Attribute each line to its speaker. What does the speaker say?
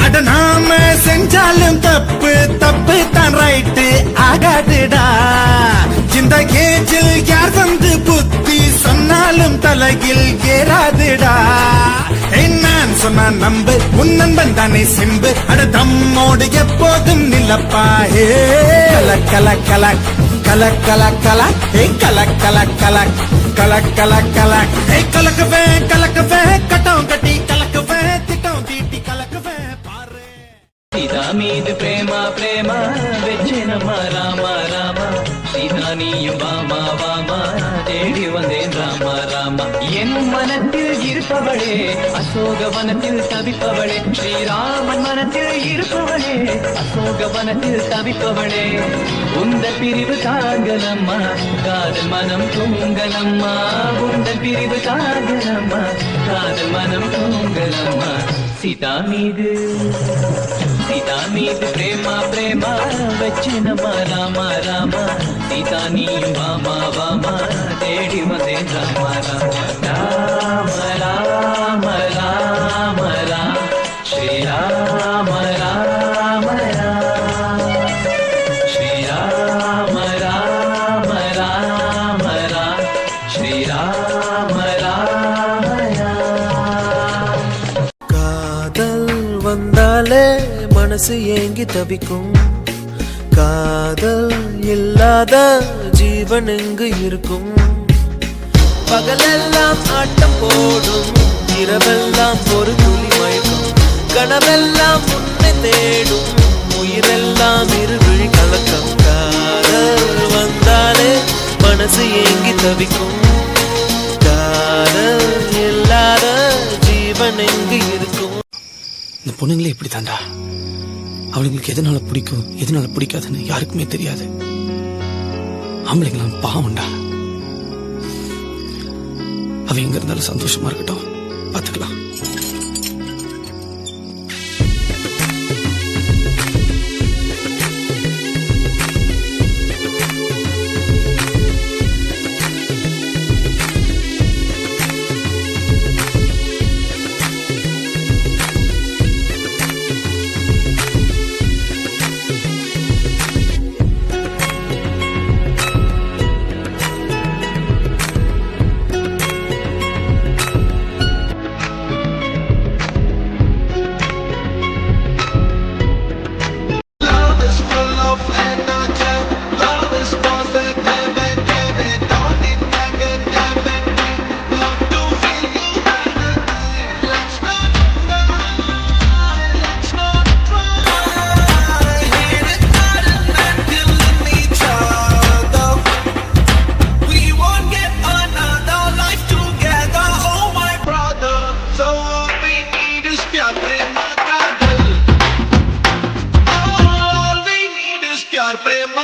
Speaker 1: அட நாம செஞ்சாலும் தப்பு தப்பு தான் ரைட்டு ஆகாதுடா. இந்த கேஜில் யார் வந்து புத்தி சொன்னாலும் தலையில் ஏறாதுடா. நான் சொன்னா நம்பு உன் நண்பன் தானே சிம்பு. அட தம்மோடு எப்போதும் நிலப்பா. கல கல கல கல கல கல கல கல கல கல கல கல கலக்கவே கலக்கவே கட்டம் கட்டி கலக்கவே திட்டம் தீட்டி கலக்கவே பாரு.
Speaker 2: சீதா மீது பிரேமா பிரேமா வெச்சினமா ராமா ராமா. சீதா நீயும் வாமா வாமா தேடி வந்தேன் ராமா ராமா. என் மனத்தில் இருப்பவளே அசோக வனத்தில் தவிப்பவளே. ஸ்ரீராமன் மனத்தில் இருப்பவளே அசோக வனத்தில் தவிப்பவளே. உந்த பிரிவு தாங்கலம்மா காதல் மனம் தூங்கலம்மா. உந்த பிரிவு தாங்கலம்மா காதல் மனம் தூங்கலம்மா. சீதா மீது பிரேமா பிரேமா வச்சினமா ராமா ராமா. சீதா நீயும் வாமா வாமா தேடி வந்தேன் ராமா ராமா. ராம ராம ராம ராம ஸ்ரீராம ராம ராம ஸ்ரீராம ராம ராம ராம ஸ்ரீராம ராம ராம.
Speaker 3: காதல் வந்தாலே மனசு ஏங்கி தவிக்கும். காதல் இல்லாத ஜீவன் எங்கு இருக்கும். பகலெல்லாம் ஆட்டம் போடும் இரவெல்லாம் ஒரு துளி மயக்கும். கனவெல்லாம் உன்னை தேடும் உயிரெல்லாம் இருவிழி கலக்கம். காதல் வந்தாலே மனசு ஏங்கி தவிக்கும். காதல் இல்லாத ஜீவன் எங்கு இருக்கும்.
Speaker 4: இந்த பொண்ணுங்களே இப்படி தாண்டா. அவளுங்களுக்கு எதனால பிடிக்கும் எதனால பிடிக்காதுன்னு யாருக்குமே தெரியாது. ஆம்பளைங்களாம் பாவம்டா. அவ எங்க இருந்தாலும் சந்தோஷமா இருக்கட்டும், பாத்துக்கலாம்.
Speaker 1: प्यार प्रेम